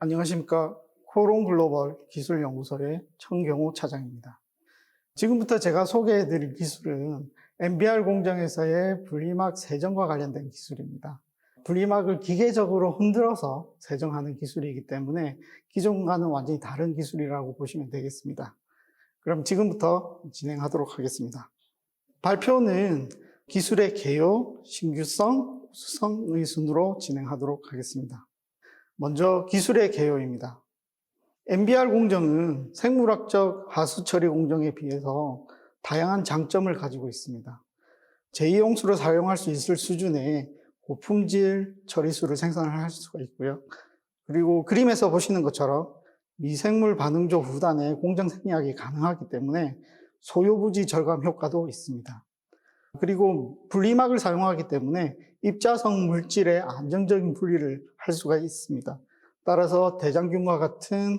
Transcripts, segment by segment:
안녕하십니까. 코롱글로벌 기술연구소의 청경호 차장입니다. 지금부터 제가 소개해드릴 기술은 NBR 공정에서의 분리막 세정과 관련된 기술입니다. 분리막을 기계적으로 흔들어서 세정하는 기술이기 때문에 기존과는 완전히 다른 기술이라고 보시면 되겠습니다. 그럼 지금부터 진행하도록 하겠습니다. 발표는 기술의 개요, 신규성, 우수성의 순으로 진행하도록 하겠습니다. 먼저 기술의 개요입니다. NBR 공정은 생물학적 하수 처리 공정에 비해서 다양한 장점을 가지고 있습니다. 제2용수를 사용할 수 있을 수준의 고품질 처리수를 생산할 수가 있고요. 그리고 그림에서 보시는 것처럼 미생물 반응조 후단의 공정 생략이 가능하기 때문에 소요부지 절감 효과도 있습니다. 그리고 분리막을 사용하기 때문에 입자성 물질의 안정적인 분리를 할 수가 있습니다. 따라서 대장균과 같은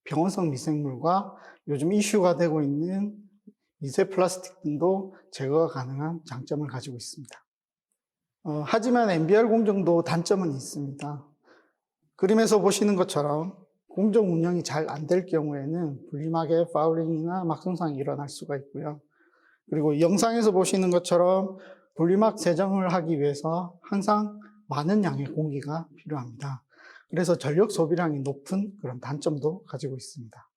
병원성 미생물과 요즘 이슈가 되고 있는 미세 플라스틱 등도 제거가 가능한 장점을 가지고 있습니다. 하지만 NBR 공정도 단점은 있습니다. 그림에서 보시는 것처럼 공정 운영이 잘 안 될 경우에는 분리막에 파울링이나 막 손상이 일어날 수가 있고요. 그리고 영상에서 보시는 것처럼 분리막 세정을 하기 위해서 항상 많은 양의 공기가 필요합니다. 그래서 전력 소비량이 높은 그런 단점도 가지고 있습니다.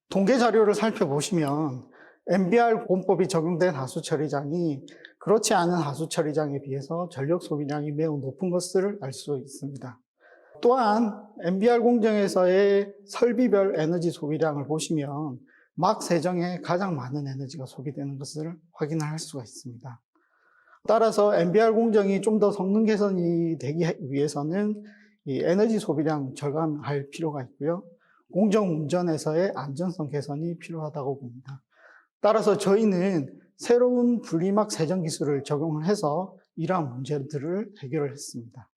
통계 자료를 살펴보시면 NBR 공법이 적용된 하수 처리장이 그렇지 않은 하수 처리장에 비해서 전력 소비량이 매우 높은 것을 알 수 있습니다. 또한 NBR 공정에서의 설비별 에너지 소비량을 보시면 막 세정에 가장 많은 에너지가 소비되는 것을 확인할 수가 있습니다. 따라서 NBR 공정이 좀 더 성능 개선이 되기 위해서는 이 에너지 소비량 절감할 필요가 있고요. 공정 운전에서의 안전성 개선이 필요하다고 봅니다. 따라서 저희는 새로운 분리막 세정 기술을 적용을 해서 이러한 문제들을 해결을 했습니다.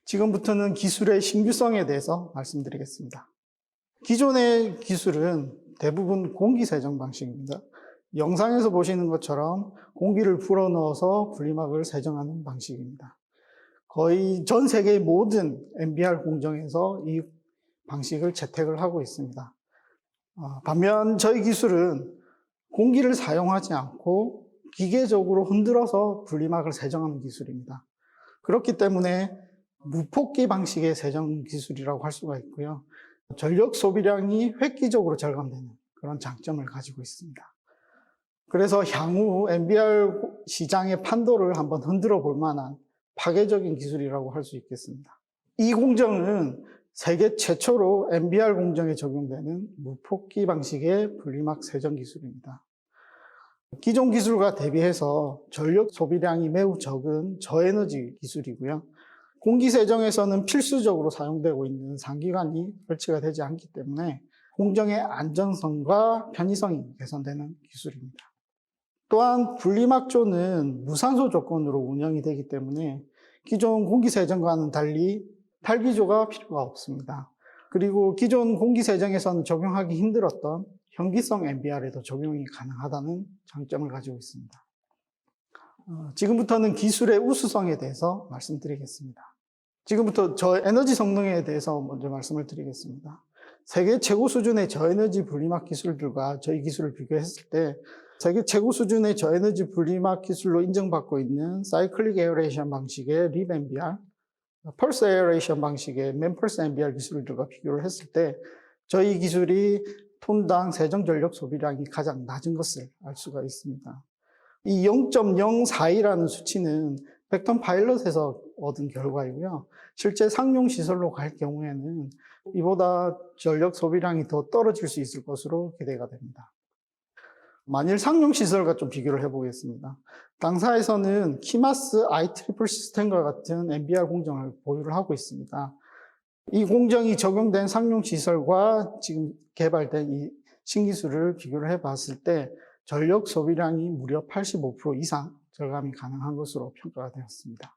지금부터는 기술의 신규성에 대해서 말씀드리겠습니다. 기존의 기술은 대부분 공기 세정 방식입니다. 영상에서 보시는 것처럼 공기를 불어넣어서 분리막을 세정하는 방식입니다. 거의 전 세계의 모든 NBR 공정에서 이 방식을 채택을 하고 있습니다. 반면 저희 기술은 공기를 사용하지 않고 기계적으로 흔들어서 분리막을 세정하는 기술입니다. 그렇기 때문에 무폭기 방식의 세정 기술이라고 할 수가 있고요. 전력 소비량이 획기적으로 절감되는 그런 장점을 가지고 있습니다. 그래서 향후 NBR 시장의 판도를 한번 흔들어 볼 만한 파괴적인 기술이라고 할 수 있겠습니다. 이 공정은 세계 최초로 NBR 공정에 적용되는 무폭기 방식의 분리막 세정 기술입니다. 기존 기술과 대비해서 전력 소비량이 매우 적은 저에너지 기술이고요. 공기 세정에서는 필수적으로 사용되고 있는 상기관이 설치가 되지 않기 때문에 공정의 안전성과 편의성이 개선되는 기술입니다. 또한 분리막조는 무산소 조건으로 운영이 되기 때문에 기존 공기 세정과는 달리 탈기조가 필요가 없습니다. 그리고 기존 공기 세정에서는 적용하기 힘들었던 현기성 NBR에도 적용이 가능하다는 장점을 가지고 있습니다. 지금부터는 기술의 우수성에 대해서 말씀드리겠습니다. 지금부터 저에너지 성능에 대해서 먼저 말씀을 드리겠습니다. 세계 최고 수준의 저에너지 분리막 기술들과 저희 기술을 비교했을 때 세계 최고 수준의 저에너지 분리막 기술로 인정받고 있는 사이클릭 에어레이션 방식의 립 NBR, 펄스 에어레이션 방식의 맨펄스 NBR 기술들과 비교를 했을 때 저희 기술이 톤당 세정 전력 소비량이 가장 낮은 것을 알 수가 있습니다. 이 0.042라는 수치는 벡턴 파일럿에서 얻은 결과이고요. 실제 상용 시설로 갈 경우에는 이보다 전력 소비량이 더 떨어질 수 있을 것으로 기대가 됩니다. 만일 상용 시설과 좀 비교를 해보겠습니다. 당사에서는 키마스 ITRIPL 시스템과 같은 NBR 공정을 보유를 하고 있습니다. 이 공정이 적용된 상용 시설과 지금 개발된 이 신기술을 비교를 해봤을 때 전력 소비량이 무려 85% 이상 절감이 가능한 것으로 평가가 되었습니다.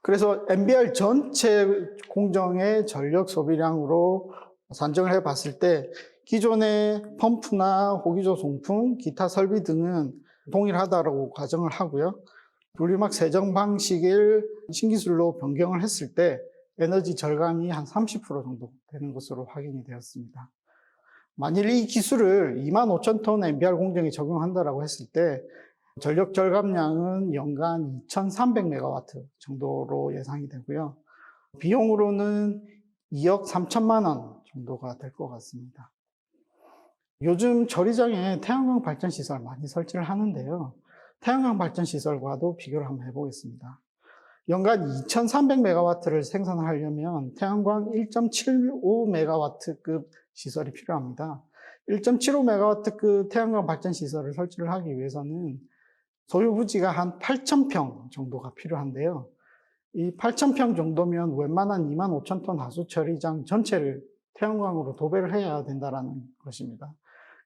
그래서 NBR 전체 공정의 전력 소비량으로 산정을 해봤을 때 기존의 펌프나 호기조 송풍, 기타 설비 등은 동일하다고 가정을 하고요. 분리막 세정 방식을 신기술로 변경을 했을 때 에너지 절감이 한 30% 정도 되는 것으로 확인이 되었습니다. 만일 이 기술을 25,000톤 MBR 공정에 적용한다라고 했을 때 전력 절감량은 연간 2,300메가와트 정도로 예상이 되고요. 비용으로는 2억 3천만 원 정도가 될 것 같습니다. 요즘 조리장에 태양광 발전 시설 많이 설치를 하는데요. 태양광 발전 시설과도 비교를 한번 해보겠습니다. 연간 2,300메가와트를 생산하려면 태양광 1.75메가와트급 시설이 필요합니다. 1.75메가와트급 태양광 발전 시설을 설치를 하기 위해서는 소유 부지가 한 8,000평 정도가 필요한데요. 이 8,000평 정도면 웬만한 25,000톤 하수 처리장 전체를 태양광으로 도배를 해야 된다는 것입니다.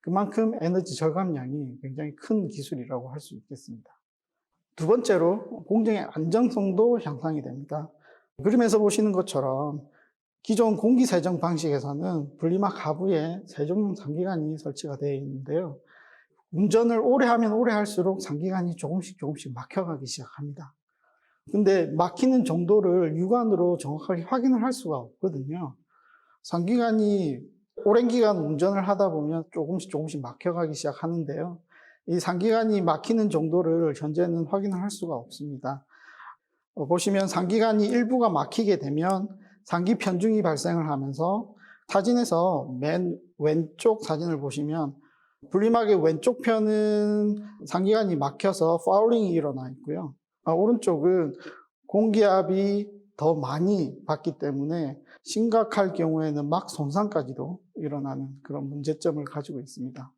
그만큼 에너지 절감량이 굉장히 큰 기술이라고 할 수 있겠습니다. 두 번째로 공정의 안정성도 향상이 됩니다. 그림에서 보시는 것처럼 기존 공기세정 방식에서는 분리막 하부에 세정용 상기관이 설치가 되어 있는데요. 운전을 오래 하면 오래 할수록 상기관이 조금씩 막혀가기 시작합니다. 근데 막히는 정도를 육안으로 정확하게 확인을 할 수가 없거든요. 상기관이 오랜 기간 운전을 하다 보면 조금씩 막혀가기 시작하는데요. 이 상기관이 막히는 정도를 현재는 확인을 할 수가 없습니다. 보시면 상기관이 일부가 막히게 되면 상기 편중이 발생을 하면서 사진에서 맨 왼쪽 사진을 보시면 분리막의 왼쪽 편은 상기관이 막혀서 파울링이 일어나 있고요. 오른쪽은 공기압이 더 많이 받기 때문에 심각할 경우에는 막 손상까지도 일어나는 그런 문제점을 가지고 있습니다.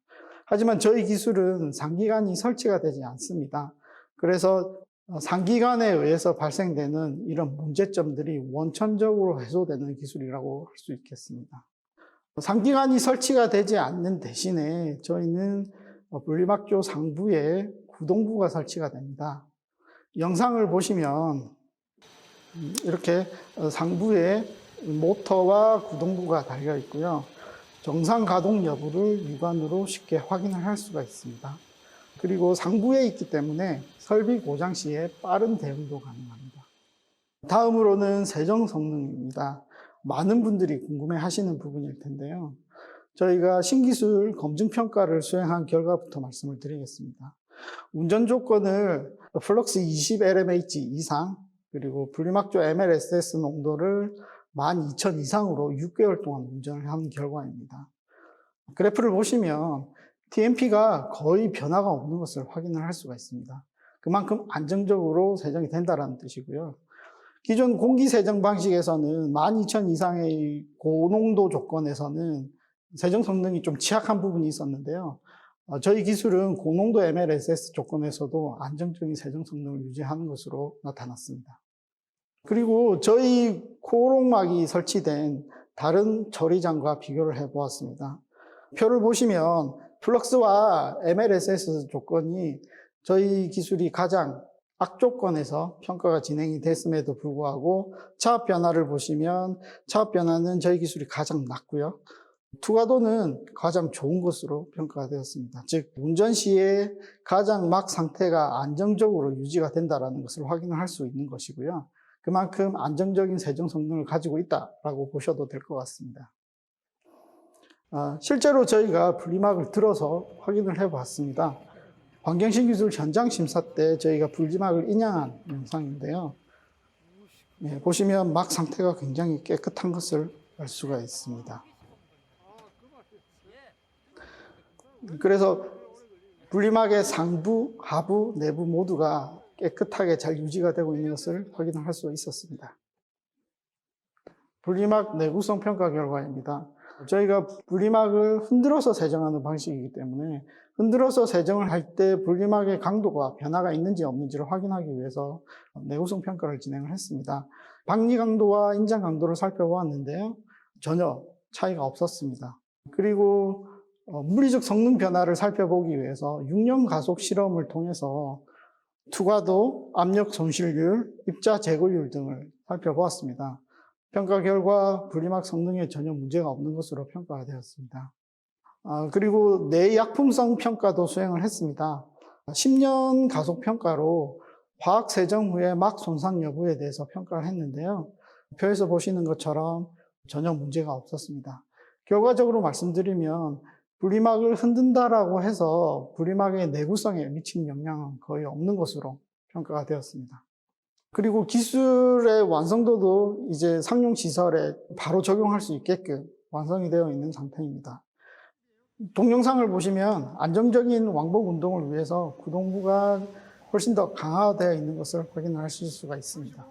하지만 저희 기술은 상기관이 설치가 되지 않습니다. 그래서 상기관에 의해서 발생되는 이런 문제점들이 원천적으로 해소되는 기술이라고 할 수 있겠습니다. 상기관이 설치가 되지 않는 대신에 저희는 분리막조 상부에 구동부가 설치가 됩니다. 영상을 보시면 이렇게 상부에 모터와 구동부가 달려 있고요. 정상 가동 여부를 육안으로 쉽게 확인을 할 수가 있습니다. 그리고 상부에 있기 때문에 설비 고장 시에 빠른 대응도 가능합니다. 다음으로는 세정 성능입니다. 많은 분들이 궁금해 하시는 부분일 텐데요. 저희가 신기술 검증평가를 수행한 결과부터 말씀을 드리겠습니다. 운전 조건을 플럭스 20 LMH 이상, 그리고 분리막조 MLSS 농도를 12,000 이상으로 6개월 동안 운전을 한 결과입니다. 그래프를 보시면 TMP가 거의 변화가 없는 것을 확인을 할 수가 있습니다. 그만큼 안정적으로 세정이 된다는 뜻이고요. 기존 공기세정 방식에서는 12,000 이상의 고농도 조건에서는 세정 성능이 좀 취약한 부분이 있었는데요. 저희 기술은 고농도 MLSS 조건에서도 안정적인 세정 성능을 유지하는 것으로 나타났습니다. 그리고 저희 코롱막이 설치된 다른 처리장과 비교를 해보았습니다. 표를 보시면 플럭스와 MLSS 조건이 저희 기술이 가장 악조건에서 평가가 진행이 됐음에도 불구하고 차압 변화를 보시면 차압 변화는 저희 기술이 가장 낮고요. 투과도는 가장 좋은 것으로 평가가 되었습니다. 즉 운전 시에 가장 막 상태가 안정적으로 유지가 된다는 것을 확인을 할 수 있는 것이고요. 그만큼 안정적인 세정 성능을 가지고 있다라고 보셔도 될 것 같습니다. 실제로 저희가 분리막을 들어서 확인을 해봤습니다. 환경신기술 현장 심사 때 저희가 분리막을 인양한 영상인데요. 보시면 막 상태가 굉장히 깨끗한 것을 알 수가 있습니다. 그래서 분리막의 상부, 하부, 내부 모두가 깨끗하게 잘 유지가 되고 있는 것을 확인할 수 있었습니다. 분리막 내구성 평가 결과입니다. 저희가 분리막을 흔들어서 세정하는 방식이기 때문에 흔들어서 세정을 할 때 분리막의 강도가 변화가 있는지 없는지를 확인하기 위해서 내구성 평가를 진행을 했습니다. 박리 강도와 인장 강도를 살펴보았는데요. 전혀 차이가 없었습니다. 그리고 물리적 성능 변화를 살펴보기 위해서 6년 가속 실험을 통해서 투과도, 압력 손실률, 입자 제거율 등을 살펴보았습니다. 평가 결과 분리막 성능에 전혀 문제가 없는 것으로 평가가 되었습니다. 그리고 내약품성 평가도 수행을 했습니다. 10년 가속 평가로 화학 세정 후에 막 손상 여부에 대해서 평가를 했는데요. 표에서 보시는 것처럼 전혀 문제가 없었습니다. 결과적으로 말씀드리면 분리막을 흔든다라고 해서 분리막의 내구성에 미치는 영향은 거의 없는 것으로 평가가 되었습니다. 그리고 기술의 완성도도 이제 상용 시설에 바로 적용할 수 있게끔 완성이 되어 있는 상태입니다. 동영상을 보시면 안정적인 왕복 운동을 위해서 구동부가 훨씬 더 강화되어 있는 것을 확인하실 수가 있습니다.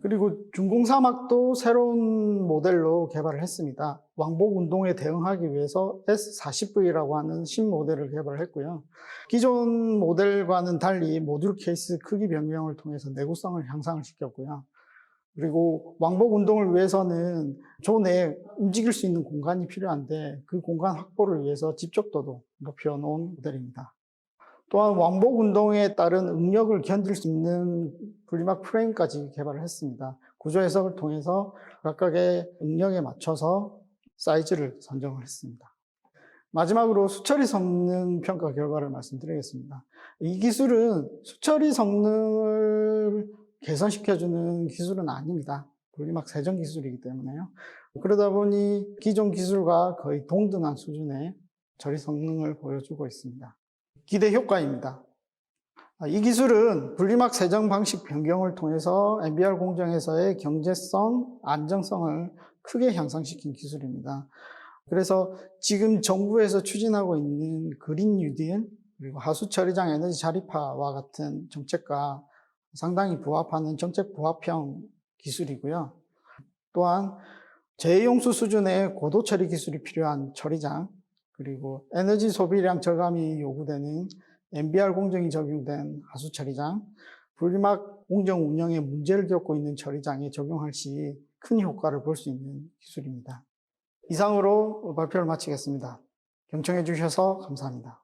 그리고 중공사막도 새로운 모델로 개발을 했습니다. 왕복 운동에 대응하기 위해서 S40V라고 하는 신모델을 개발했고요. 기존 모델과는 달리 모듈 케이스 크기 변경을 통해서 내구성을 향상을 시켰고요. 그리고 왕복 운동을 위해서는 조 내에 움직일 수 있는 공간이 필요한데 그 공간 확보를 위해서 집적도도 높여 놓은 모델입니다. 또한 왕복 운동에 따른 응력을 견딜 수 있는 분리막 프레임까지 개발을 했습니다. 구조 해석을 통해서 각각의 응력에 맞춰서 사이즈를 선정을 했습니다. 마지막으로 수처리 성능 평가 결과를 말씀드리겠습니다. 이 기술은 수처리 성능을 개선시켜주는 기술은 아닙니다. 분리막 세정 기술이기 때문에요. 그러다 보니 기존 기술과 거의 동등한 수준의 처리 성능을 보여주고 있습니다. 기대 효과입니다. 이 기술은 분리막 세정 방식 변경을 통해서 MBR 공정에서의 경제성, 안정성을 크게 향상시킨 기술입니다. 그래서 지금 정부에서 추진하고 있는 그린 뉴딜, 그리고 하수 처리장 에너지 자립화와 같은 정책과 상당히 부합하는 정책 부합형 기술이고요. 또한 재용수 수준의 고도 처리 기술이 필요한 처리장, 그리고 에너지 소비량 절감이 요구되는 MBR 공정이 적용된 하수 처리장, 분리막 공정 운영에 문제를 겪고 있는 처리장에 적용할 시 큰 효과를 볼 수 있는 기술입니다. 이상으로 발표를 마치겠습니다. 경청해 주셔서 감사합니다.